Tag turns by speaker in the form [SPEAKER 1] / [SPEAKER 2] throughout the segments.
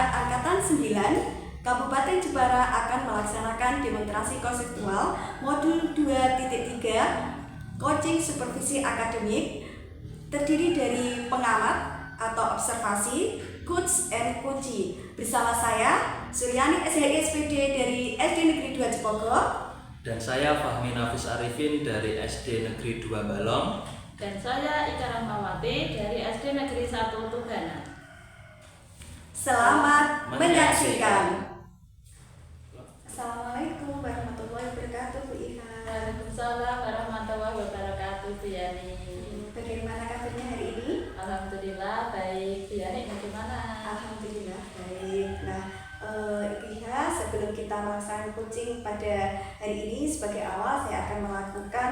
[SPEAKER 1] Angkatan 9, Kabupaten Jepara akan melaksanakan demonstrasi konseptual modul 2.3 Coaching Supervisi Akademik, terdiri dari pengamat atau observasi, coach and coachee. Bersama saya Suryani SHISPD dari SD Negeri 2 Jepogo.
[SPEAKER 2] Dan saya Fahmi Nafis Arifin dari SD Negeri 2 Balong.
[SPEAKER 3] Dan saya Ika Rahmawati dari SD Negeri 1 Tugana.
[SPEAKER 1] Selamat menyaksikan. Assalamualaikum warahmatullahi wabarakatuh, Bu Ika.
[SPEAKER 3] Waalaikumsalam warahmatullahi wabarakatuh, Bu Yani.
[SPEAKER 1] Bagaimana kabarnya hari ini?
[SPEAKER 3] Alhamdulillah baik. Bu Yani bagaimana?
[SPEAKER 1] Alhamdulillah baik. Nah, Ibu Ika, sebelum kita melaksanakan coaching pada hari ini, sebagai awal saya akan melakukan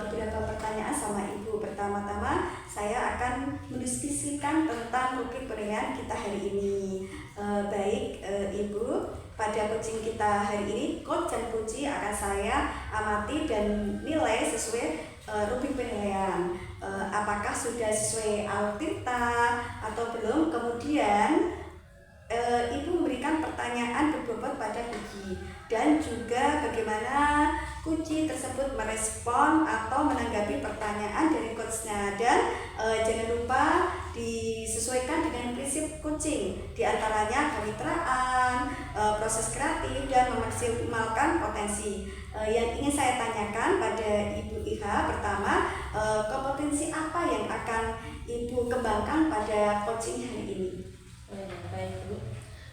[SPEAKER 1] beberapa pertanyaan sama Ibu. Pertama-tama saya akan mendiskusikan tentang topik penilaian kita hari ini. Baik Ibu, pada coaching kita hari ini, coach dan coachee akan saya amati dan nilai sesuai rubrik penilaian. Apakah sudah sesuai alutsista atau belum? Kemudian Ibu memberikan pertanyaan berbobot pada coachee dan juga bagaimana coachee tersebut merespon atau menanggapi pertanyaan dari coachnya. Dan jangan lupa disesuaikan dengan prinsip coaching, diantaranya kemitraan, proses kreatif, dan memaksimalkan potensi. Yang ingin saya tanyakan pada Ibu Iha, pertama, kompetensi apa yang akan Ibu kembangkan pada coaching hari ini?
[SPEAKER 3] Baik Bu.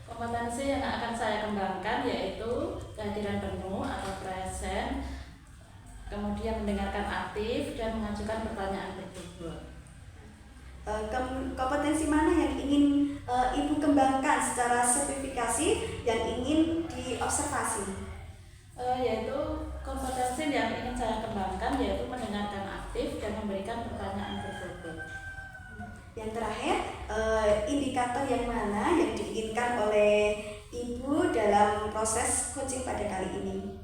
[SPEAKER 3] Kompetensi yang akan saya kembangkan yaitu kehadiran penuh atau present, kemudian mendengarkan aktif dan mengajukan pertanyaan berbobot.
[SPEAKER 1] Kompetensi mana yang ingin Ibu kembangkan secara sertifikasi yang ingin diobservasi?
[SPEAKER 3] Yaitu kompetensi yang ingin saya kembangkan yaitu mendengarkan aktif dan memberikan pertanyaan berbobot.
[SPEAKER 1] Yang terakhir, indikator yang mana yang diinginkan oleh Ibu dalam proses coaching pada kali ini?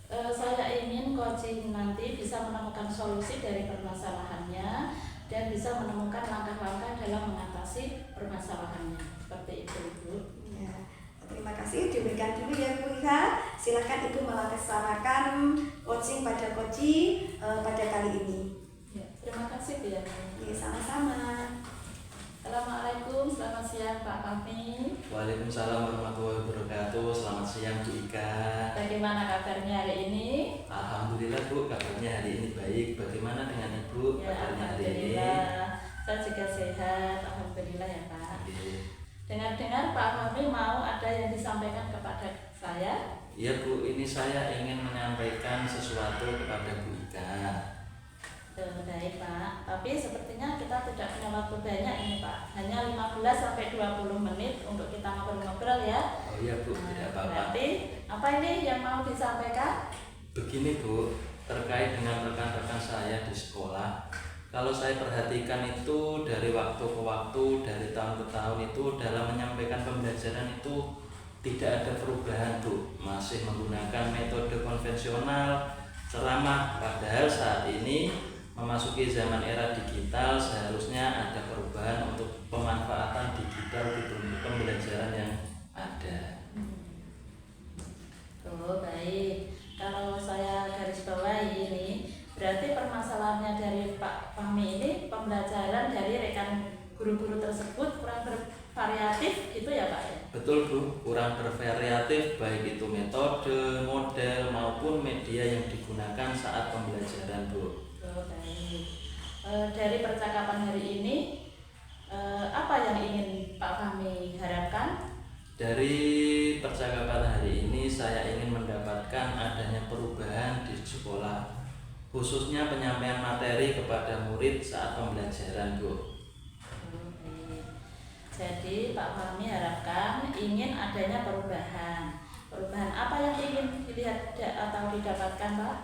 [SPEAKER 3] Saya ingin coaching nanti bisa menemukan solusi dari permasalahannya dan bisa menemukan langkah-langkah dalam mengatasi permasalahannya. Seperti itu, Ibu.
[SPEAKER 1] Ya, terima kasih. Diberikan dulu ya Bu Iha. Silakan Ibu melaksanakan coaching pada coachee pada kali ini.
[SPEAKER 3] Ya, terima kasih Bu. Ya,
[SPEAKER 1] sama-sama.
[SPEAKER 3] Assalamualaikum, selamat siang Pak Fahmi.
[SPEAKER 2] Waalaikumsalam warahmatullahi wabarakatuh. Selamat siang Bu Ika.
[SPEAKER 3] Bagaimana kabarnya hari ini?
[SPEAKER 2] Alhamdulillah Bu, kabarnya hari ini baik. Bagaimana dengan Ibu kabarnya hari ini?
[SPEAKER 3] Saya juga sehat, alhamdulillah ya Pak.
[SPEAKER 2] Oke.
[SPEAKER 3] Dengar-dengar Pak Fahmi mau ada yang disampaikan kepada saya?
[SPEAKER 2] Iya Bu, ini saya ingin menyampaikan sesuatu kepada Bu Ika.
[SPEAKER 3] Baik Pak, tapi sepertinya kita tidak punya waktu banyak ini Pak. Hanya 15-20 menit untuk kita ngobrol-ngobrol ya.
[SPEAKER 2] Oh iya Bu, tidak apa-apa.
[SPEAKER 3] Berarti apa ini yang mau disampaikan?
[SPEAKER 2] Begini Bu, terkait dengan rekan-rekan saya di sekolah, kalau saya perhatikan itu dari waktu ke waktu, dari tahun ke tahun itu dalam menyampaikan pembelajaran itu tidak ada perubahan Bu. Masih menggunakan metode konvensional, ceramah, padahal saat ini memasuki zaman era digital, seharusnya ada perubahan untuk pemanfaatan digital di pembelajaran yang ada.
[SPEAKER 3] Oh baik, kalau saya garis bawahi ini berarti permasalahannya dari Pak Fahmi ini pembelajaran dari rekan guru-guru tersebut kurang bervariatif gitu ya Pak ya?
[SPEAKER 2] Betul Bu, kurang bervariatif baik itu metode, model maupun media yang digunakan saat pembelajaran Bu.
[SPEAKER 3] Oh, baik. Dari percakapan hari ini apa yang ingin Pak Fahmi harapkan?
[SPEAKER 2] Dari percakapan hari ini saya ingin mendapatkan adanya perubahan di sekolah, khususnya penyampaian materi kepada murid saat pembelajaran Bu.
[SPEAKER 3] Oh, baik. Jadi Pak Fahmi harapkan ingin adanya perubahan. Perubahan apa yang ingin dilihat atau didapatkan Pak?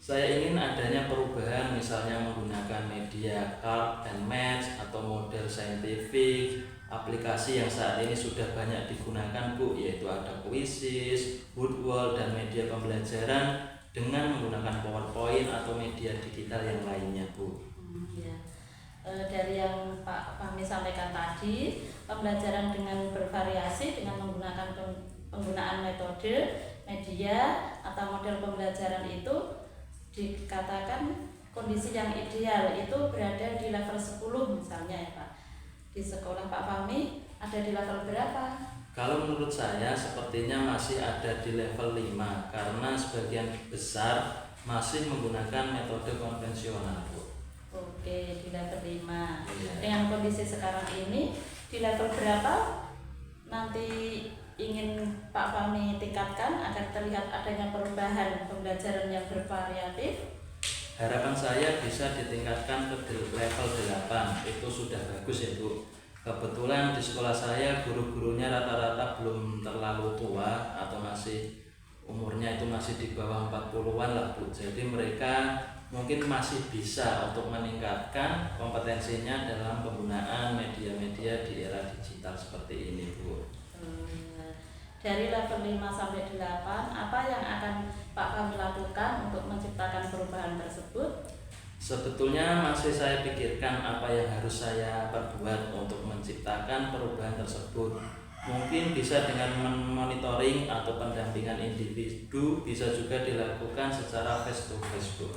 [SPEAKER 2] Saya ingin adanya perubahan, misalnya menggunakan media card and match atau model saintifik, aplikasi yang saat ini sudah banyak digunakan Bu, yaitu ada Quizzes, Woodwall, dan media pembelajaran dengan menggunakan PowerPoint atau media digital yang lainnya Bu.
[SPEAKER 3] Ya. dari yang Pak Fahmi sampaikan tadi, pembelajaran dengan bervariasi dengan menggunakan penggunaan metode, media atau model pembelajaran itu dikatakan kondisi yang ideal itu berada di level 10 misalnya ya Pak. Di sekolah Pak Fahmi ada di level berapa?
[SPEAKER 2] Kalau menurut saya sepertinya masih ada di level 5 karena sebagian besar masih menggunakan metode konvensional, Bu.
[SPEAKER 3] Oke, di level 5.
[SPEAKER 2] Iya.
[SPEAKER 3] Dengan kondisi sekarang ini di level berapa nanti ingin Pak Fahmi tingkatkan agar terlihat adanya perubahan pembelajaran yang bervariatif?
[SPEAKER 2] Harapan saya bisa ditingkatkan ke level 8. Itu sudah bagus ya, Bu. Kebetulan di sekolah saya guru-gurunya rata-rata belum terlalu tua atau masih umurnya itu masih di bawah 40-an lah, Bu. Jadi mereka mungkin masih bisa untuk meningkatkan kompetensinya dalam penggunaan media-media di era digital seperti ini, Bu.
[SPEAKER 3] Dari level 5 sampai 8, apa yang akan Pak Fahmi lakukan untuk menciptakan perubahan tersebut?
[SPEAKER 2] Sebetulnya masih saya pikirkan apa yang harus saya perbuat untuk menciptakan perubahan tersebut. Mungkin bisa dengan monitoring atau pendampingan individu, bisa juga dilakukan secara face to face, Bu.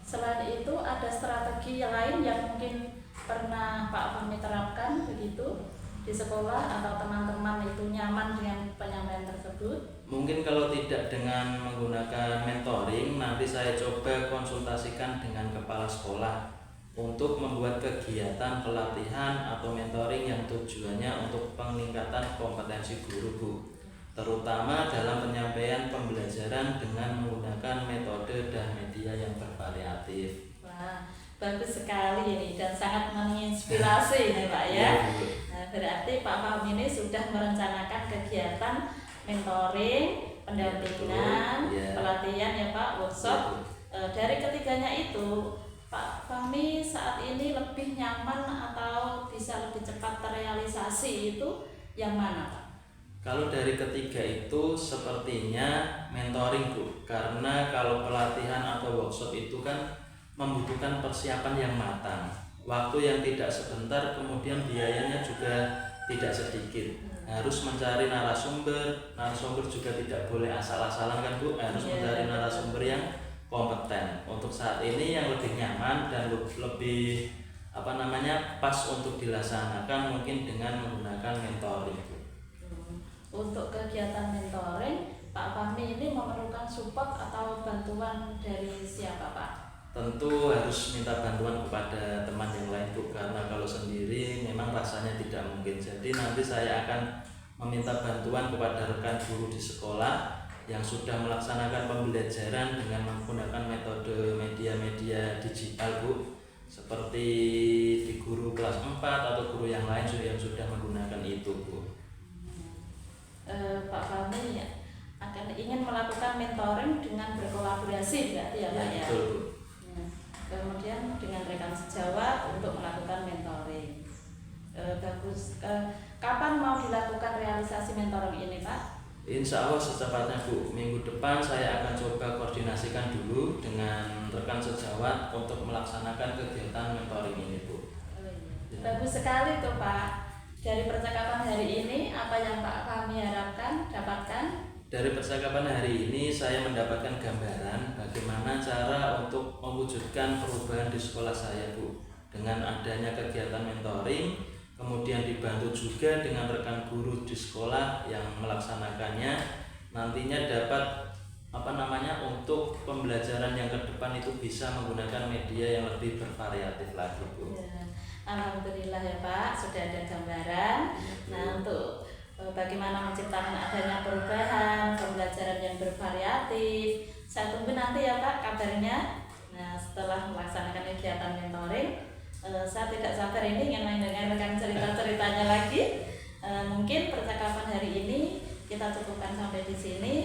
[SPEAKER 3] Selain itu ada strategi lain yang mungkin pernah Pak Fahmi terapkan begitu di sekolah atau teman-teman itu nyaman dengan penyampaian tersebut?
[SPEAKER 2] Mungkin kalau tidak dengan menggunakan mentoring, nanti saya coba konsultasikan dengan kepala sekolah untuk membuat kegiatan pelatihan atau mentoring yang tujuannya untuk peningkatan kompetensi guru, Bu. Terutama dalam penyampaian pembelajaran dengan menggunakan metode dan media yang bervariatif.
[SPEAKER 3] Wah, bagus sekali ini dan sangat menginspirasi ini Pak ya. Nah, berarti Pak Fahmi ini sudah merencanakan kegiatan mentoring, pendampingan, pelatihan ya Pak, workshop. Dari ketiganya itu Pak Fahmi saat ini lebih nyaman atau bisa lebih cepat terrealisasi itu yang mana Pak?
[SPEAKER 2] Kalau dari ketiga itu sepertinya mentoring, Bu. Karena kalau pelatihan atau workshop itu kan membutuhkan persiapan yang matang, waktu yang tidak sebentar, kemudian biayanya juga tidak sedikit. Harus mencari narasumber juga tidak boleh asal-asalan kan, Bu. Harus mencari narasumber yang kompeten. Untuk saat ini yang lebih nyaman dan lebih pas untuk dilaksanakan mungkin dengan menggunakan mentoring, Bu.
[SPEAKER 3] Untuk kegiatan mentoring, Pak Fahmi ini memerlukan support atau bantuan dari siapa Pak?
[SPEAKER 2] Tentu harus minta bantuan kepada teman yang lain, Bu, karena kalau sendiri memang rasanya tidak mungkin. Jadi nanti saya akan meminta bantuan kepada rekan guru di sekolah yang sudah melaksanakan pembelajaran dengan menggunakan metode media-media digital, Bu, seperti di guru kelas 4 atau guru yang lain yang sudah menggunakan itu, Bu.
[SPEAKER 3] Pak Fahmi ya akan ingin melakukan mentoring dengan berkolaborasi berarti ya Pak ya?
[SPEAKER 2] Betul, Bu.
[SPEAKER 3] Kemudian dengan rekan sejawat untuk melakukan mentoring. Bagus. Kapan mau dilakukan realisasi mentoring ini Pak?
[SPEAKER 2] Insya Allah secepatnya, Bu. Minggu depan saya akan coba koordinasikan dulu dengan rekan sejawat untuk melaksanakan kegiatan mentoring ini, Bu.
[SPEAKER 3] Bagus sekali tuh Pak. Dari percakapan hari ini apa yang Pak Fahmi harapkan dapatkan?
[SPEAKER 2] Dari percakapan hari ini saya mendapatkan gambaran bagaimana cara untuk mewujudkan perubahan di sekolah saya, Bu. Dengan adanya kegiatan mentoring, kemudian dibantu juga dengan rekan guru di sekolah yang melaksanakannya, nantinya dapat untuk pembelajaran yang ke depan itu bisa menggunakan media yang lebih bervariatif lagi, Bu.
[SPEAKER 3] Ya, alhamdulillah ya Pak, sudah ada gambaran. Nah, untuk bagaimana menciptakan adanya perubahan pembelajaran yang bervariatif, saya tunggu nanti ya Pak kabarnya. Nah, setelah melaksanakan kegiatan mentoring, saya tidak sabar ini ingin mendengarkan cerita-ceritanya lagi. Mungkin percakapan hari ini kita cukupkan sampai di sini.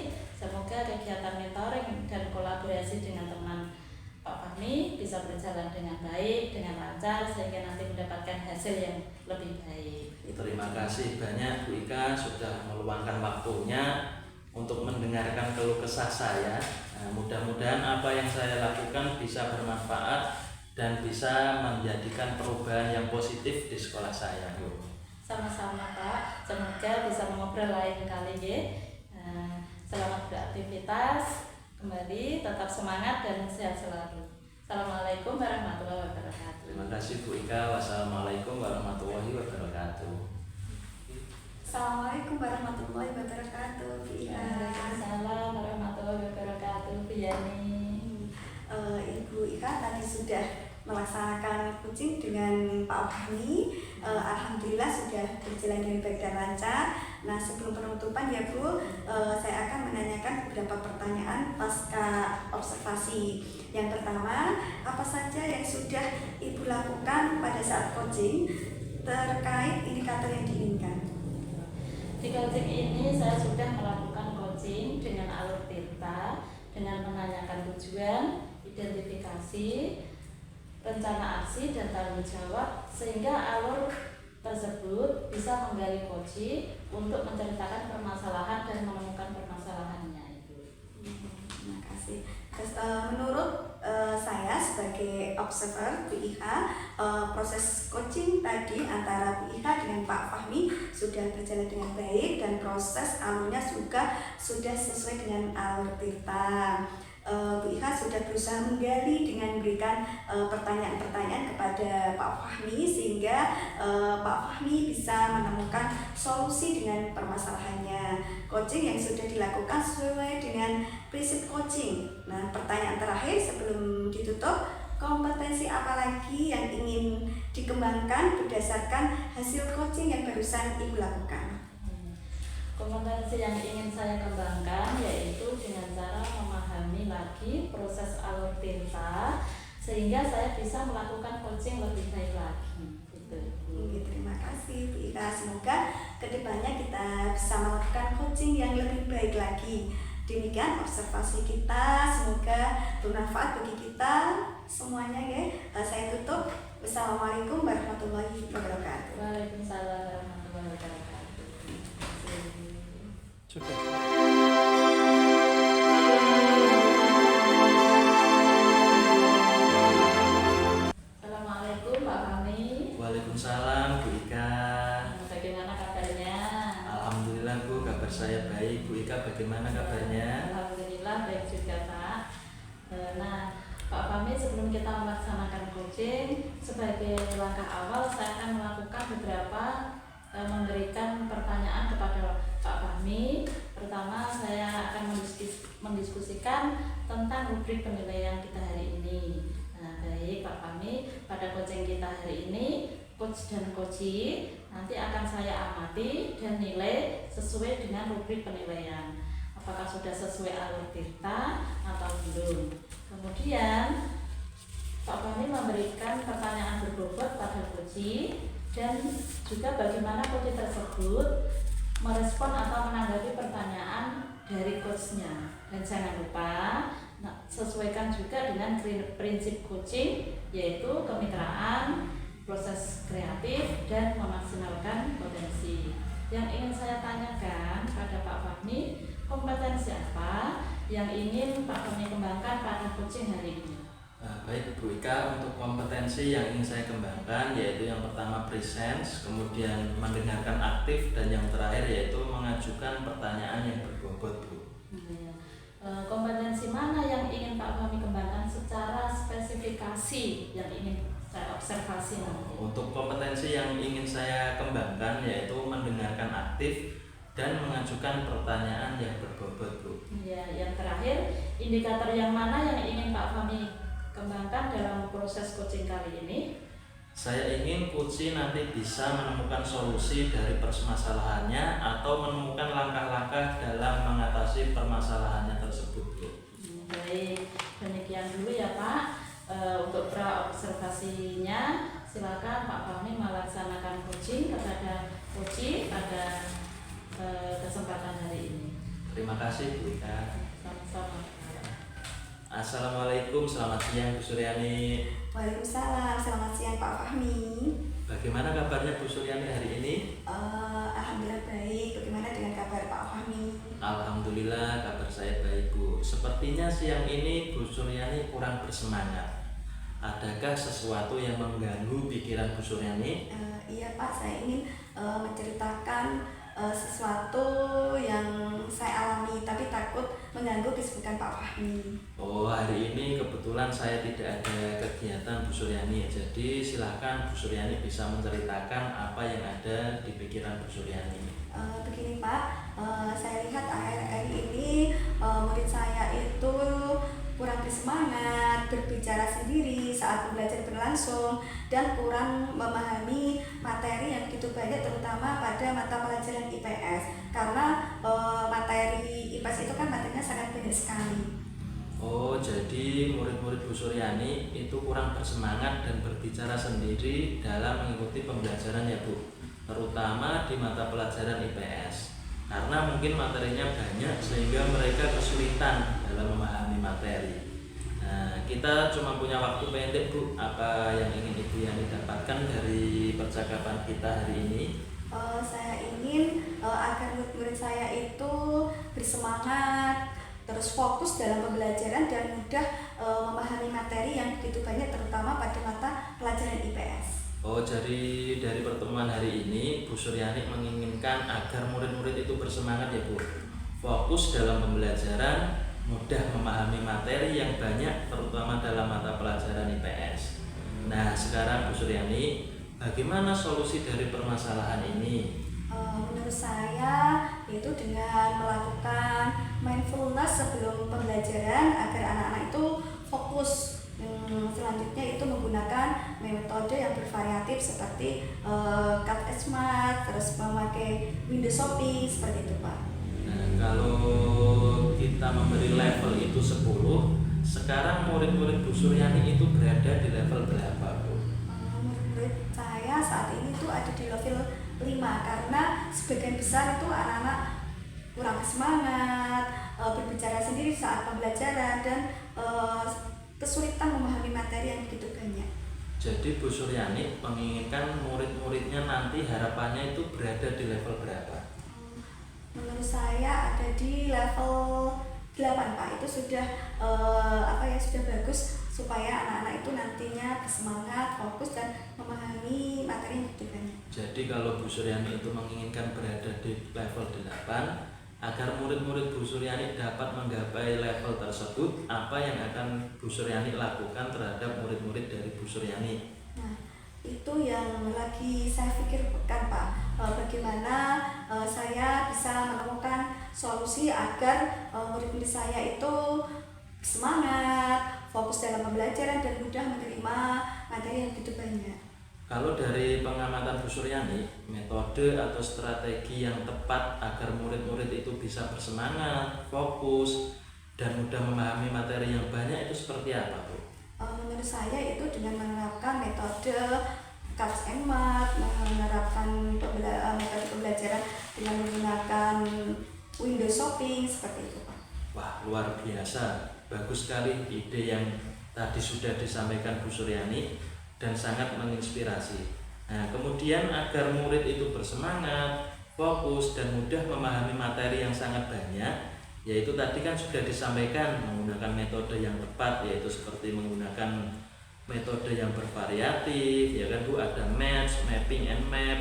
[SPEAKER 3] Semoga kegiatan mentoring dan kolaborasi dengan teman Pak Fahmi bisa berjalan dengan baik, dengan lancar, sehingga nanti mendapatkan hasil yang lebih baik.
[SPEAKER 2] Terima kasih banyak Bu Ika sudah meluangkan waktunya untuk mendengarkan keluh kesah saya. Nah, mudah-mudahan apa yang saya lakukan bisa bermanfaat dan bisa menjadikan perubahan yang positif di sekolah saya, Bu.
[SPEAKER 3] Sama-sama Pak, semoga bisa mengobrol lain kali ya. Selamat beraktivitas, kembali tetap semangat dan sehat selalu. Assalamualaikum warahmatullahi wabarakatuh.
[SPEAKER 2] Terima kasih Bu Ika. Wassalamualaikum warahmatullahi wabarakatuh.
[SPEAKER 1] Assalamualaikum warahmatullahi wabarakatuh.
[SPEAKER 3] Waalaikumsalam warahmatullahi wabarakatuh. Bu Yani.
[SPEAKER 1] Ibu Ika tadi sudah melaksanakan coaching dengan Pak Fahmi. Alhamdulillah sudah berjalan dengan baik dan lancar. Nah, sebelum penutupan ya Bu, saya akan menanyakan beberapa pertanyaan pasca observasi. Yang pertama, apa saja yang sudah Ibu lakukan pada saat coaching terkait indikator yang diinginkan?
[SPEAKER 3] Di coaching ini saya sudah melakukan coaching dengan alur Tirta, dengan menanyakan tujuan, identifikasi, rencana aksi dan tanggung jawab, sehingga alur tersebut bisa menggali coaching untuk menceritakan permasalahan dan menemukan permasalahannya itu.
[SPEAKER 1] Terima kasih. Terus, menurut saya sebagai observer Bu Iha, proses coaching tadi antara Bu Iha dengan Pak Fahmi sudah berjalan dengan baik dan proses alurnya juga sudah sesuai dengan alur Tirta. Bu Iha sudah berusaha menggali dengan memberikan pertanyaan-pertanyaan kepada Pak Fahmi sehingga Pak Fahmi bisa menemukan solusi dengan permasalahannya. Coaching yang sudah dilakukan sesuai dengan prinsip coaching. Nah, pertanyaan terakhir sebelum ditutup, kompetensi apa lagi yang ingin dikembangkan berdasarkan hasil coaching yang barusan Ibu lakukan?
[SPEAKER 3] Kompetensi yang ingin saya kembangkan yaitu dengan cara memahami lagi proses alur Tirta sehingga saya bisa melakukan coaching lebih baik lagi.
[SPEAKER 1] Terima kasih Bu Ika. Semoga kedepannya kita bisa melakukan coaching yang lebih baik lagi. Demikian observasi kita, semoga bermanfaat bagi kita semuanya ya. Saya tutup. Wassalamualaikum warahmatullahi wabarakatuh.
[SPEAKER 3] Waalaikumsalam warahmatullahi wabarakatuh.
[SPEAKER 2] Cukup.
[SPEAKER 3] Assalamualaikum Pak Fahmi.
[SPEAKER 2] Waalaikumsalam Bu Ika.
[SPEAKER 3] Bagaimana kabarnya?
[SPEAKER 2] Alhamdulillah Bu, kabar saya baik. Bu Ika bagaimana kabarnya?
[SPEAKER 3] Alhamdulillah baik juga Pak. Nah, Pak Fahmi, sebelum kita melaksanakan coaching, sebagai langkah awal saya akan melakukan beberapa memberikan pertanyaan kepada Pak Fahmi. Pertama, saya akan mendiskusikan tentang rubrik penilaian kita hari ini. Nah, baik Pak Fahmi, pada coaching kita hari ini, coach dan coachee nanti akan saya amati dan nilai sesuai dengan rubrik penilaian. Apakah sudah sesuai alur Tirta atau belum? Kemudian Pak Fahmi memberikan pertanyaan berbobot pada coachee dan juga bagaimana coachee tersebut merespon atau menanggapi pertanyaan dari coachnya. Dan jangan lupa sesuaikan juga dengan prinsip coaching, yaitu kemitraan, proses kreatif, dan memaksimalkan potensi. Yang ingin saya tanyakan pada Pak Fahmi, kompetensi apa yang ingin Pak Fahmi kembangkan pada coaching hari ini?
[SPEAKER 2] Baik Bu Ika, untuk kompetensi yang ingin saya kembangkan yaitu yang pertama presence, kemudian mendengarkan aktif, dan yang terakhir yaitu mengajukan pertanyaan yang berbobot Bu.
[SPEAKER 3] Kompetensi mana yang ingin Pak Fahmi kembangkan secara spesifikasi yang ingin saya observasi nanti?
[SPEAKER 2] Untuk kompetensi yang ingin saya kembangkan yaitu mendengarkan aktif dan mengajukan pertanyaan yang berbobot Bu.
[SPEAKER 3] Ya, yang terakhir, indikator yang mana yang ingin Pak Fahmi kembangkan dalam proses coaching kali ini?
[SPEAKER 2] Saya ingin coaching nanti bisa menemukan solusi dari permasalahannya atau menemukan langkah-langkah dalam mengatasi permasalahannya tersebut Bu.
[SPEAKER 3] Baik, demikian dulu ya Pak. Untuk pra-observasinya, silakan Pak Fahmi melaksanakan coaching kepada coachee pada kesempatan hari ini.
[SPEAKER 2] Terima kasih Bu Ika.
[SPEAKER 3] Sama-sama.
[SPEAKER 2] Assalamualaikum, selamat siang Bu Suryani.
[SPEAKER 1] Waalaikumsalam, selamat siang Pak Fahmi.
[SPEAKER 2] Bagaimana kabarnya Bu Suryani hari ini?
[SPEAKER 1] Alhamdulillah baik. Bagaimana dengan kabar Pak Fahmi?
[SPEAKER 2] Alhamdulillah kabar saya baik Bu. Sepertinya siang ini Bu Suryani kurang bersemangat. Adakah sesuatu yang mengganggu pikiran Bu Suryani?
[SPEAKER 1] Iya Pak, saya ingin menceritakan sesuatu yang saya alami tapi takut mengganggu kesibukan Pak Fahmi.
[SPEAKER 2] Oh, hari ini kebetulan saya tidak ada kegiatan Bu Suryani, jadi silakan Bu Suryani bisa menceritakan apa yang ada di pikiran Bu Suryani.
[SPEAKER 1] Begini Pak, saya lihat akhir-akhir ini murid saya itu kurang bersemangat, berbicara sendiri saat belajar berlangsung, dan kurang memahami materi yang begitu banyak, terutama pada mata pelajaran IPS. Karena materi IPS itu kan materinya sangat banyak sekali.
[SPEAKER 2] Oh, jadi murid-murid Bu Suryani itu kurang bersemangat dan berbicara sendiri dalam mengikuti pembelajaran ya Bu, terutama di mata pelajaran IPS. Karena mungkin materinya banyak sehingga mereka kesulitan dalam memahami materi. Nah, kita cuma punya waktu pendek Bu, apa yang ingin Ibu Yani dapatkan dari percakapan kita hari ini?
[SPEAKER 1] Saya ingin agar murid-murid saya itu bersemangat, terus fokus dalam pembelajaran dan mudah memahami materi yang begitu banyak, terutama pada mata pelajaran IPS.
[SPEAKER 2] Oh, jadi dari pertemuan hari ini Bu Suryani menginginkan agar murid-murid itu bersemangat ya Bu, fokus dalam pembelajaran, mudah memahami materi yang banyak, terutama dalam mata pelajaran IPS. Nah, sekarang Bu Suryani, bagaimana solusi dari permasalahan ini?
[SPEAKER 1] Menurut saya yaitu dengan melakukan mindfulness sebelum pembelajaran agar anak-anak itu fokus. Selanjutnya itu menggunakan metode yang bervariatif seperti cut smart, terus memakai window shopping seperti itu Pak.
[SPEAKER 2] Nah, kalau kita memberi level itu 10, sekarang murid-murid Bu Suryani itu berada di level berapa Bu?
[SPEAKER 1] Murid saya saat ini tuh ada di level 5 karena sebagian besar itu anak-anak kurang semangat, berbicara sendiri saat pembelajaran, dan kesulitan memahami materi yang begitu banyak.
[SPEAKER 2] Jadi Bu Suryani menginginkan murid-muridnya nanti harapannya itu berada di level berapa?
[SPEAKER 1] Menurut saya ada di level 8 Pak. Itu sudah sudah bagus supaya anak-anak itu nantinya bersemangat, fokus, dan memahami materi yang begitu banyak.
[SPEAKER 2] Jadi kalau Bu Suryani itu menginginkan berada di level 8, agar murid-murid Bu Suryani dapat menggapai level tersebut, apa yang akan Bu Suryani lakukan terhadap murid-murid dari Bu Suryani?
[SPEAKER 1] Nah, itu yang lagi saya pikirkan Pak. Bagaimana saya bisa menemukan solusi agar murid-murid saya itu semangat, fokus dalam pembelajaran, dan mudah menerima materi yang begitu banyak.
[SPEAKER 2] Kalau dari pengamatan Bu Suryani, metode atau strategi yang tepat agar murid-murid itu bisa bersemangat, fokus, dan mudah memahami materi yang banyak itu seperti apa Bu?
[SPEAKER 1] Menurut saya itu dengan menerapkan metode cut and mat, menerapkan metode pembelajaran dengan menggunakan window shopping seperti itu Pak.
[SPEAKER 2] Wah, luar biasa, bagus sekali ide yang tadi sudah disampaikan Bu Suryani dan sangat menginspirasi. Nah, kemudian agar murid itu bersemangat, fokus, dan mudah memahami materi yang sangat banyak, yaitu tadi kan sudah disampaikan menggunakan metode yang tepat, yaitu seperti menggunakan metode yang bervariatif, ya kan Bu, ada match, mapping and map,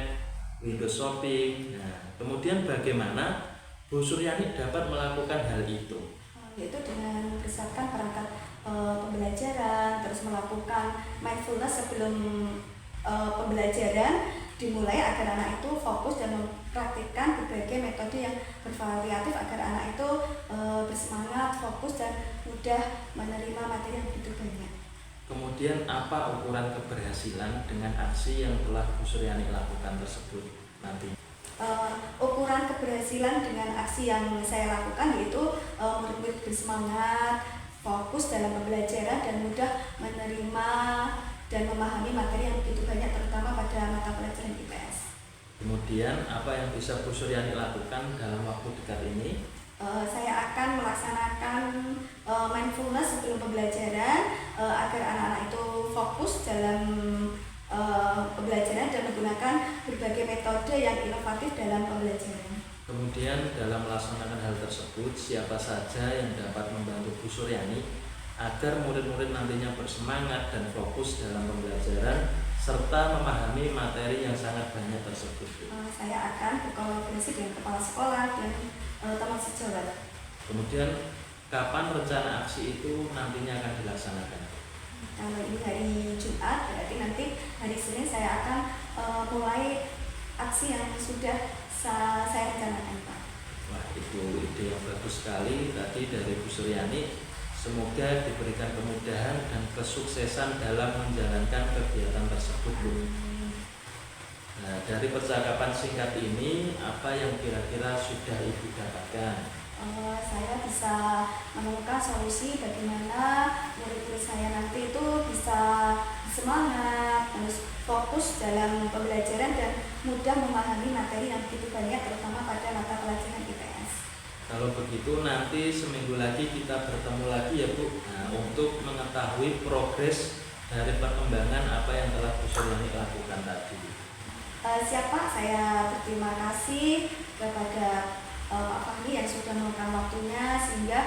[SPEAKER 2] window shopping. Nah, kemudian bagaimana Bu Suryani dapat melakukan hal itu?
[SPEAKER 1] Yaitu dengan mempersiapkan perangkat pembelajaran, terus melakukan mindfulness sebelum pembelajaran dimulai agar anak itu fokus dan mempraktikkan berbagai metode yang bervariatif agar anak itu bersemangat, fokus, dan mudah menerima materi yang begitu banyak.
[SPEAKER 2] Kemudian apa ukuran keberhasilan dengan aksi yang telah Bu Suryani lakukan tersebut nanti?
[SPEAKER 1] Ukuran keberhasilan dengan aksi yang saya lakukan yaitu murid-murid bersemangat, fokus dalam pembelajaran, dan mudah menerima dan memahami materi yang begitu banyak, terutama pada mata pelajaran IPS.
[SPEAKER 2] Kemudian apa yang bisa Bu Suryani lakukan dalam waktu dekat ini?
[SPEAKER 1] Saya akan melaksanakan mindfulness sebelum pembelajaran agar anak-anak itu fokus dalam pembelajaran dan menggunakan berbagai metode yang inovatif dalam pembelajaran.
[SPEAKER 2] Kemudian dalam melaksanakan hal tersebut, siapa saja yang dapat membantu Bu Suryani agar murid-murid nantinya bersemangat dan fokus dalam pembelajaran serta memahami materi yang sangat banyak tersebut, Bu.
[SPEAKER 1] Saya akan berkolaborasi dengan kepala sekolah dan taman sejawat.
[SPEAKER 2] Kemudian kapan rencana aksi itu nantinya akan dilaksanakan?
[SPEAKER 1] Kalau ini hari Jumat, berarti nanti hari Senin saya akan mulai aksi yang sudah saya rencanakan, Pak.
[SPEAKER 2] Wah, itu ide yang bagus sekali tadi dari Bu Suryani. Semoga diberikan kemudahan dan kesuksesan dalam menjalankan kegiatan tersebut, Bu. Nah, dari percakapan singkat ini, apa yang kira-kira sudah Ibu dapatkan?
[SPEAKER 1] Saya bisa menemukan solusi bagaimana murid-murid saya nanti itu bisa semangat, terus fokus dalam pembelajaran dan mudah memahami materi yang begitu banyak, terutama pada mata pelajaran IPS.
[SPEAKER 2] Kalau begitu nanti seminggu lagi kita bertemu lagi ya, Bu. Nah, untuk mengetahui progres dari perkembangan apa yang telah Bu Suryani lakukan tadi.
[SPEAKER 1] Siap Pak, saya berterima kasih kepada Pak Fahmi yang sudah meluangkan waktunya sehingga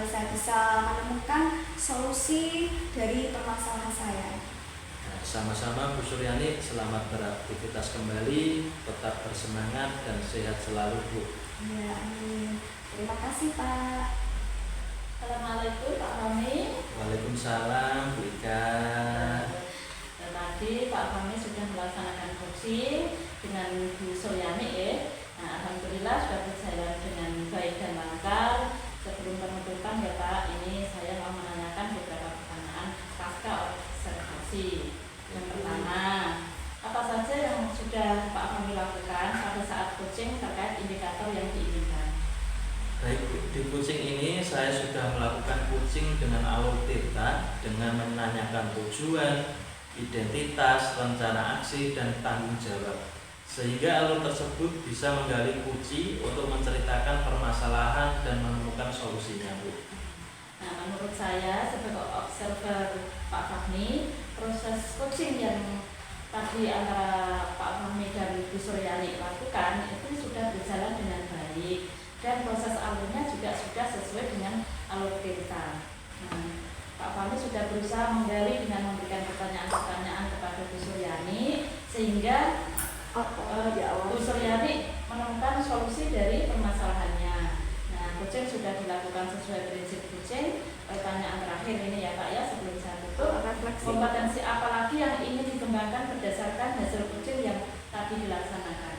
[SPEAKER 1] saya bisa menemukan solusi dari permasalahan saya.
[SPEAKER 2] Nah, sama-sama Bu Suryani, selamat beraktivitas kembali, tetap bersemangat dan sehat selalu, Bu.
[SPEAKER 1] Ya, amin. Terima kasih Pak.
[SPEAKER 3] Assalamualaikum Pak Fahmi.
[SPEAKER 2] Waalaikumsalam, Bu Ika.
[SPEAKER 3] Tadi Pak Fahmi sudah melaksanakan coaching dengan Bu Suryani ya. Nah, alhamdulillah sudah berjalan dengan baik dan lancar. Sebelum penutupan ya Pak, ini saya mau menanyakan beberapa pertanyaan pasca observasi. Yang pertama, apa saja yang sudah Pak Fahmi lakukan pada saat coaching terkait indikator yang diinginkan?
[SPEAKER 2] Baik, Bu. Di coaching ini saya sudah melakukan coaching dengan alur tirta dengan menanyakan tujuan, identitas, rencana aksi, dan tanggung jawab. Sehingga alur tersebut bisa menggali kunci untuk menceritakan permasalahan dan menemukan solusinya, Bu.
[SPEAKER 3] Nah, menurut saya sebagai observer Pak Fahmi, proses coaching yang tadi antara Pak Fahmi dan Bu Suryani lakukan itu sudah berjalan dengan baik dan proses alurnya juga sudah sesuai dengan alur kita. Nah, Pak Fahmi sudah berusaha menggali dengan memberikan pertanyaan-pertanyaan kepada Bu Suryani sehingga Bu Suryani menemukan solusi dari permasalahannya. Nah, coaching sudah dilakukan sesuai prinsip coaching. Pertanyaan terakhir ini ya Pak ya, sebelum saya tutup, kompetensi apa lagi yang ingin dikembangkan berdasarkan hasil coaching yang tadi dilaksanakan?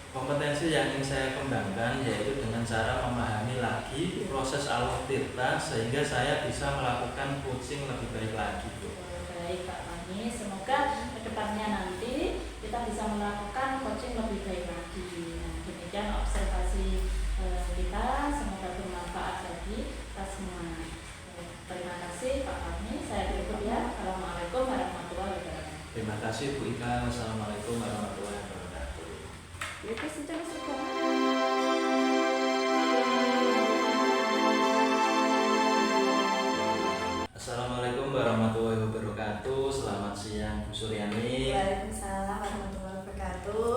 [SPEAKER 2] Kompetensi yang ingin saya kembangkan yaitu dengan cara memahami lagi proses alur tirta sehingga saya bisa melakukan coaching lebih baik lagi, Bu.
[SPEAKER 3] Baik Pak Fahmi, semoga kedepannya nanti kita bisa melakukan coaching lebih baik lagi. Nah, demikian observasi kita, semoga bermanfaat bagi kita semua. Terima kasih Pak Fahmi, saya tutup ya. Assalamualaikum warahmatullahi wabarakatuh.
[SPEAKER 2] Terima kasih Bu Ika. Wassalamualaikum warahmatullahi wabarakatuh.
[SPEAKER 1] Ya, sudah.
[SPEAKER 2] Assalamualaikum warahmatullahi wabarakatuh. Selamat siang Bu Suryani.
[SPEAKER 1] Waalaikumsalam warahmatullahi wabarakatuh.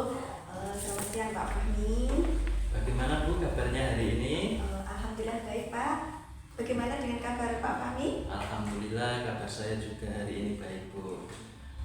[SPEAKER 1] Selamat siang Pak Fahmi.
[SPEAKER 2] Bagaimana Bu kabarnya hari ini?
[SPEAKER 1] Alhamdulillah baik Pak. Bagaimana dengan kabar Pak Fahmi?
[SPEAKER 2] Alhamdulillah kabar saya juga hari ini baik, Bu.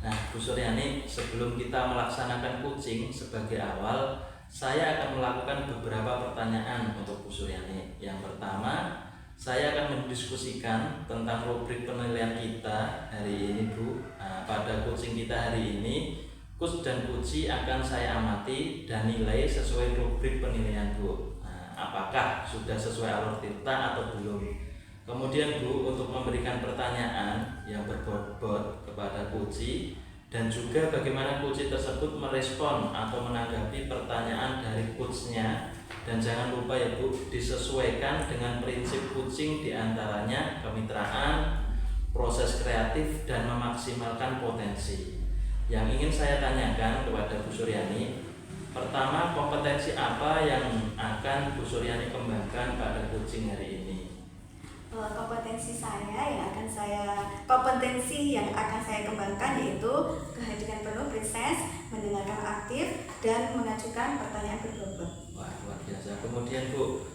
[SPEAKER 2] Nah, Bu Suryani, sebelum kita melaksanakan coaching sebagai awal, saya akan melakukan beberapa pertanyaan untuk Bu Suryani. Yang pertama, saya akan mendiskusikan tentang rubrik penilaian kita hari ini, Bu. Nah, pada coaching kita hari ini, coach dan coachee akan saya amati dan nilai sesuai rubrik penilaian, Bu. Nah, apakah sudah sesuai alur tirta atau belum? Kemudian Bu, untuk memberikan pertanyaan yang berbobot kepada coachee dan juga bagaimana coachee tersebut merespon atau menanggapi pertanyaan dari coachnya. Dan jangan lupa ya Bu, disesuaikan dengan prinsip coaching diantaranya kemitraan, proses kreatif, dan memaksimalkan potensi. Yang ingin saya tanyakan kepada Bu Suryani, pertama, kompetensi apa yang akan Bu Suryani kembangkan pada coaching hari ini?
[SPEAKER 1] Kompetensi yang akan saya kembangkan yaitu kehadiran penuh, presens, mendengarkan aktif, dan mengajukan pertanyaan berbobot.
[SPEAKER 2] Wah, luar biasa. Kemudian Bu,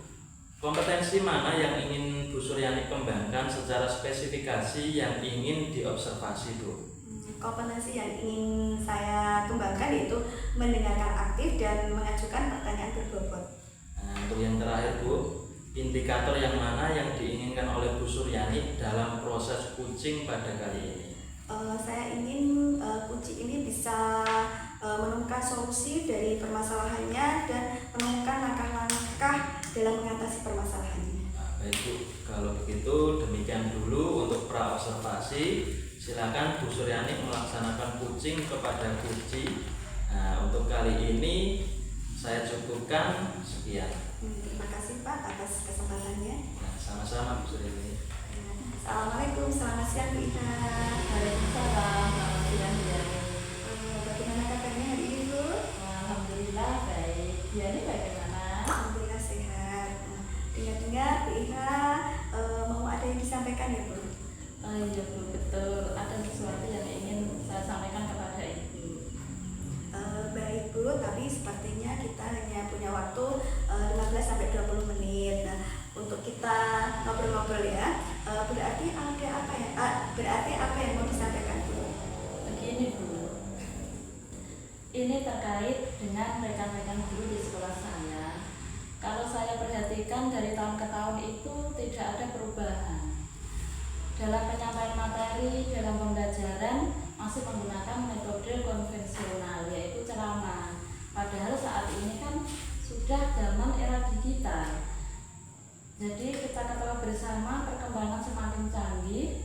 [SPEAKER 2] kompetensi mana yang ingin Bu Suryani kembangkan secara spesifikasi yang ingin diobservasi, Bu?
[SPEAKER 1] Kompetensi yang ingin saya kembangkan yaitu mendengarkan aktif dan mengajukan pertanyaan berbobot.
[SPEAKER 2] Nah, untuk yang terakhir, Bu, indikator yang mana yang diinginkan oleh Bu Suryani dalam proses coaching pada kali ini?
[SPEAKER 1] Saya ingin coaching ini bisa menemukan solusi dari permasalahannya dan menemukan langkah-langkah dalam mengatasi permasalahannya.
[SPEAKER 2] Nah, baik Bu, kalau begitu demikian dulu untuk pra observasi. Silakan Bu Suryani melaksanakan coaching kepada Guci. Nah, untuk kali ini saya cukupkan sekian.
[SPEAKER 1] Terima kasih Pak atas kesempatannya.
[SPEAKER 2] Nah, sama-sama Bu Suryani.
[SPEAKER 1] Assalamualaikum, selamat siang Bu Ita.
[SPEAKER 3] Waalaikumsalam, selamat siang Bu Yani.
[SPEAKER 1] Bagaimana kabarnya hari ini Bu?
[SPEAKER 3] Alhamdulillah baik. Bu Yani bagaimana?
[SPEAKER 1] Alhamdulillah sehat. Dengar-dengar Bu Ita mau ada yang disampaikan ya Bu?
[SPEAKER 3] Oh iya Bu, betul. Ada sesuatu yang ingin saya sampaikan kepada Ibu.
[SPEAKER 1] Baik Bu, tapi sepertinya kita hanya punya waktu 15-20 menit. Nah, untuk kita ngobrol-ngobrol ya, berarti ada apa ya? Berarti apa yang mau disampaikan Bu?
[SPEAKER 3] Begini Bu, ini terkait dengan rekan-rekan guru di sekolah saya. Kalau saya perhatikan dari tahun ke tahun itu tidak ada perubahan. Dalam penyampaian materi, dalam pembelajaran masih menggunakan metode konvensional, yaitu ceramah. Padahal saat ini kan sudah zaman era digital. Jadi kita ketahui bersama perkembangan semakin canggih,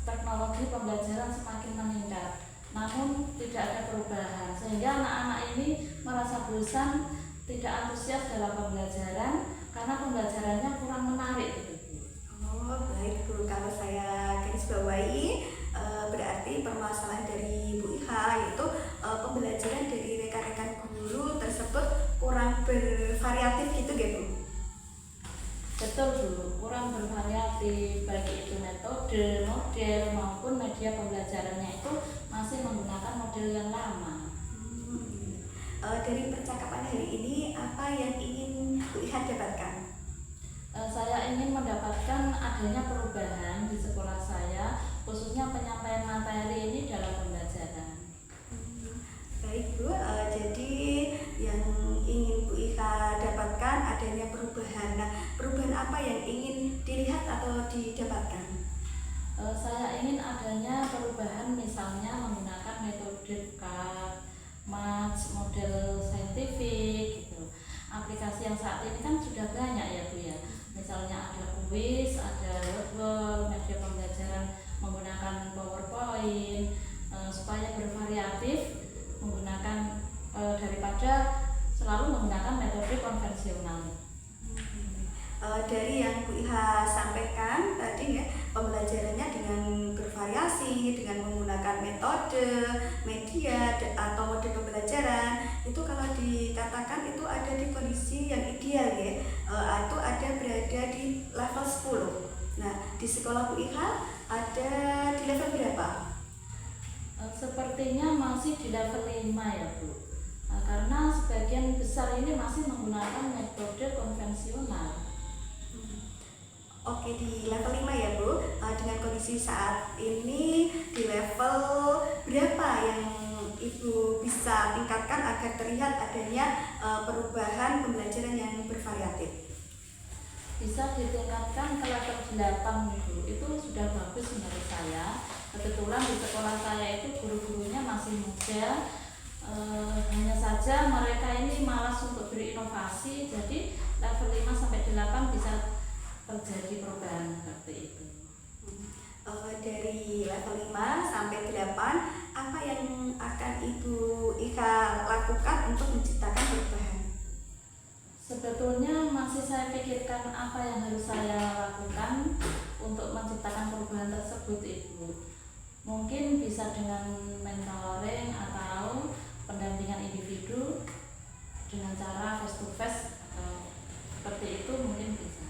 [SPEAKER 3] teknologi pembelajaran semakin meningkat. Namun tidak ada perubahan, sehingga anak-anak ini merasa bosan, tidak antusias dalam pembelajaran karena pembelajarannya kurang menarik gitu.
[SPEAKER 1] Oh baik Bu, kalau saya garis bawahi berarti permasalahan dari Bu Iha yaitu pembelajaran dari rekan-rekan guru tersebut kurang bervariatif gitu ya Bu?
[SPEAKER 3] Betul Bu, kurang bervariatif, baik itu metode, model maupun media pembelajarannya itu masih menggunakan model yang lama.
[SPEAKER 1] Dari percakapan hari ini apa yang ingin Bu Iha dapatkan?
[SPEAKER 3] Saya ingin mendapatkan adanya perubahan di sekolah saya, khususnya penyampaian materi ini dalam pembelajaran.
[SPEAKER 1] Baik Bu, jadi yang ingin Bu Iha dapatkan adanya perubahan. Nah, perubahan apa yang ingin dilihat atau didapatkan?
[SPEAKER 3] Saya ingin adanya perubahan misalnya menggunakan metode CAD, MATS, model saintifik gitu. Aplikasi yang saat ini kan sudah banyak ya Bu ya. Misalnya ada kuis, ada Wordwall, media pembelajaran menggunakan PowerPoint, supaya bervariatif menggunakan daripada selalu menggunakan metode konvensional.
[SPEAKER 1] Dari yang Bu Iha sampaikan tadi ya, pembelajarannya dengan bervariasi, dengan menggunakan metode, media atau mode pembelajaran itu kalau dikatakan itu ada di kondisi yang ideal ya, atau ada berada di level 10. Nah, di sekolah Bu Iha ada di level berapa?
[SPEAKER 3] Sepertinya masih di level 5 ya Bu. Karena sebagian besar ini masih menggunakan metode konvensional.
[SPEAKER 1] Oke, di level 5 ya Bu. Dengan kondisi saat ini di level berapa yang Ibu bisa tingkatkan agar terlihat adanya perubahan pembelajaran yang bervariatif?
[SPEAKER 3] Bisa ditingkatkan ke level 8 Bu. Itu sudah bagus menurut saya. Kebetulan di sekolah saya itu guru-gurunya masih muda. Hanya saja mereka ini malas untuk berinovasi. Jadi level 5 sampai 8 bisa terjadi perubahan seperti itu.
[SPEAKER 1] Dari level 5 sampai 8, apa yang akan Ibu Ika lakukan untuk menciptakan perubahan?
[SPEAKER 3] Sebetulnya masih saya pikirkan apa yang harus saya lakukan untuk menciptakan perubahan tersebut Ibu. Mungkin bisa dengan mentoring atau pendampingan individu dengan cara face to face atau seperti itu mungkin bisa.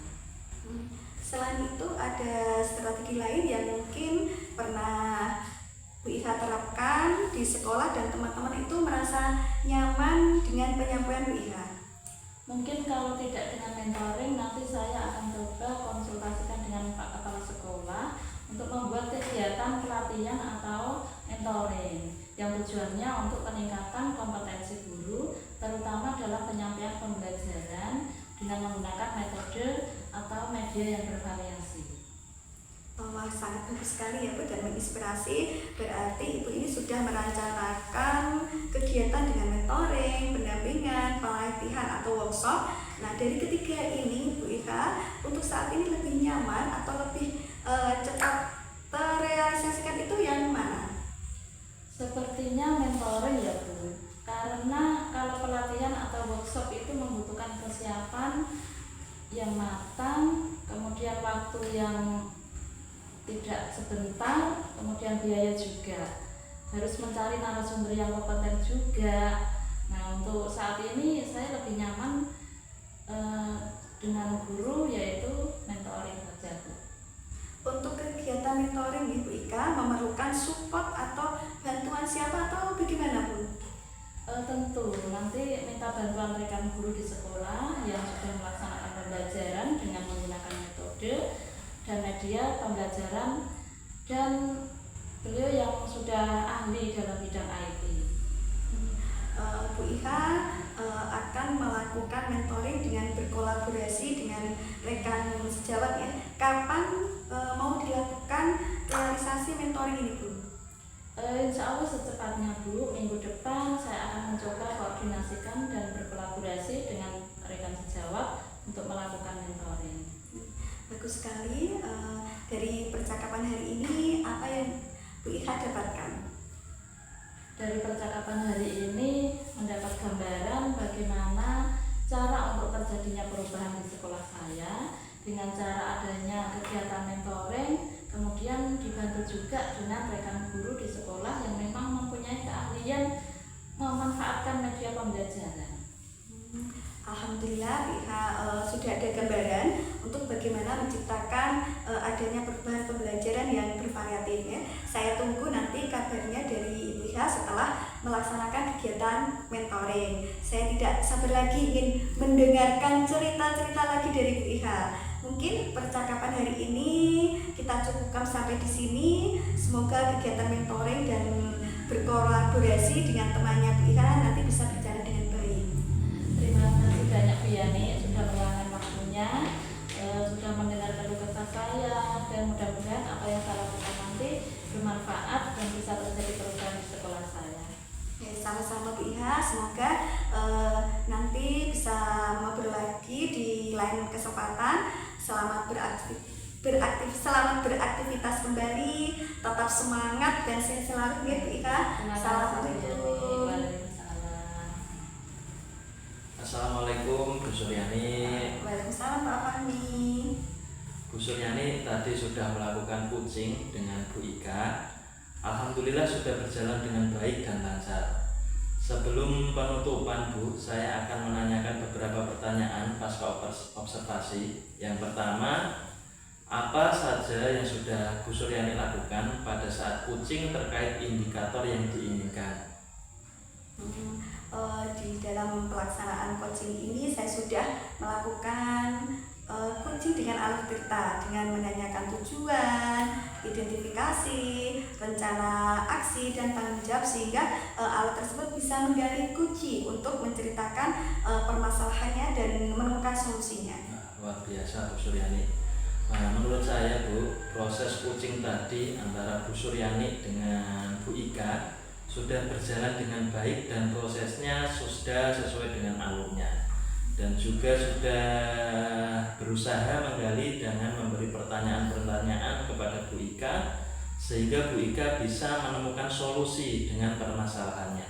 [SPEAKER 1] Selain itu ada strategi lain yang mungkin pernah Bu Iha terapkan di sekolah dan teman-teman itu merasa nyaman dengan penyampaian Bu Iha?
[SPEAKER 3] Mungkin kalau tidak dengan mentoring, nanti saya akan coba konsultasikan dengan Pak Kepala Sekolah untuk membuat kegiatan pelatihan atau mentoring yang tujuannya untuk peningkatan kompetensi guru, terutama dalam penyampaian pembelajaran dengan menggunakan metode atau media yang bervariasi.
[SPEAKER 1] Wah, sangat bagus sekali ya Bu, dan menginspirasi. Berarti Ibu ini sudah merencanakan kegiatan dengan mentoring, pendampingan, pelatihan atau workshop. Nah, dari ketiga ini Bu Ika, untuk saat ini lebih nyaman atau lebih cepat terrealisasikan itu yang mana?
[SPEAKER 3] Sepertinya mentoring ya Bu, karena kalau pelatihan atau workshop itu membutuhkan persiapan yang matang, kemudian waktu yang tidak sebentar, kemudian biaya juga, harus mencari narasumber yang kompeten juga. Nah, untuk saat ini saya lebih nyaman dengan guru, yaitu mentoring saja Bu.
[SPEAKER 1] Untuk kegiatan mentoring Ibu Ika memerlukan support atau bantuan siapa atau bagaimana Bu?
[SPEAKER 3] Tentu nanti minta bantuan rekan guru di sekolah yang sudah melaksanakan pembelajaran dengan menggunakan metode dan media pembelajaran, dan beliau yang sudah ahli dalam bidang IT.
[SPEAKER 1] Bu Ika akan melakukan mentoring dengan berkolaborasi dengan rekan sejawat ya. Kapan mau dilakukan realisasi mentoring ini Bu?
[SPEAKER 3] Insya Allah secepatnya Bu, minggu depan saya akan mencoba koordinasikan dan berkolaborasi dengan rekan sejawat untuk melakukan mentoring.
[SPEAKER 1] Bagus sekali. Dari percakapan hari ini apa yang Bu Ika dapatkan?
[SPEAKER 3] Dari percakapan hari ini mendapat gambaran bagaimana cara untuk terjadinya perubahan di sekolah saya dengan cara adanya kegiatan mentoring, kemudian dibantu juga dengan rekan guru di sekolah yang memang mempunyai keahlian memanfaatkan media pembelajaran.
[SPEAKER 1] Alhamdulillah Iha sudah ada gambaran untuk bagaimana menciptakan adanya perubahan pembelajaran yang bervariatif ya. Saya tunggu nanti kabarnya dari Ibu Iha setelah melaksanakan kegiatan mentoring. Saya tidak sabar lagi ingin mendengarkan cerita-cerita lagi dari Ibu Iha. Mungkin percakapan hari ini kita cukupkan sampai di sini. Semoga kegiatan mentoring dan berkolaborasi dengan temannya Bu Iha nanti bisa berjalan dengan baik.
[SPEAKER 3] Terima kasih banyak Bu Yani sudah meluangkan waktunya, sudah mendengar keluh kesah saya, dan mudah-mudahan apa yang saya lakukan nanti bermanfaat dan bisa terjadi perubahan di sekolah saya.
[SPEAKER 1] Ya, sama-sama Bu Iha, semoga nanti bisa ngobrol lagi di lain kesempatan. Selamat beraktivitas kembali, tetap semangat dan sehat selalu ya Bu Iha. Assalamualaikum.
[SPEAKER 2] Assalamualaikum Bu Suryani.
[SPEAKER 1] Waalaikumsalam Pak Fahmi.
[SPEAKER 2] Bu Suryani tadi sudah melakukan coaching dengan Bu Ika. Alhamdulillah sudah berjalan dengan baik dan lancar. Sebelum penutupan Bu, saya akan menanyakan beberapa pertanyaan pasca observasi. Yang pertama, apa saja yang sudah Bu Suryani lakukan pada saat coaching terkait indikator yang diinginkan?
[SPEAKER 1] Di dalam pelaksanaan coaching ini saya sudah melakukan coaching dengan alur tirta, dengan menanyakan tujuan, identifikasi, rencana aksi dan tanggung jawab, sehingga alat tersebut bisa menggali kunci untuk menceritakan permasalahannya dan menemukan solusinya.
[SPEAKER 2] Luar biasa Bu Suryani. Menurut saya Bu, proses coaching tadi antara Bu Suryani dengan Bu Ika sudah berjalan dengan baik dan prosesnya sudah sesuai dengan alurnya, dan juga sudah berusaha menggali dengan memberi pertanyaan-pertanyaan kepada Bu Ika sehingga Bu Ika bisa menemukan solusi dengan permasalahannya.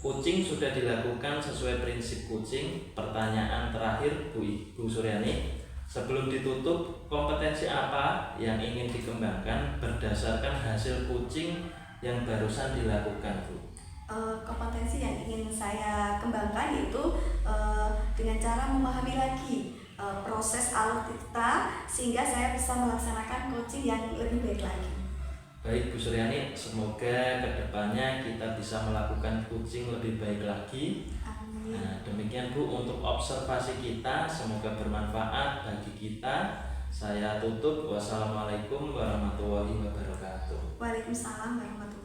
[SPEAKER 2] Coaching sudah dilakukan sesuai prinsip coaching. Pertanyaan terakhir Bu Suryani, sebelum ditutup, kompetensi apa yang ingin dikembangkan berdasarkan hasil coaching yang barusan dilakukan Bu?
[SPEAKER 1] Kompetensi yang ingin saya kembangkan yaitu dengan cara memahami lagi proses alur tirta sehingga saya bisa melaksanakan coaching yang lebih baik lagi.
[SPEAKER 2] Baik Bu Suryani, semoga kedepannya kita bisa melakukan coaching lebih baik lagi.
[SPEAKER 1] Amin.
[SPEAKER 2] Nah, demikian Bu untuk observasi kita, semoga bermanfaat bagi kita. Saya tutup. Wassalamualaikum warahmatullahi wabarakatuh.
[SPEAKER 1] Waalaikumsalam warahmatullahi wabarakatuh.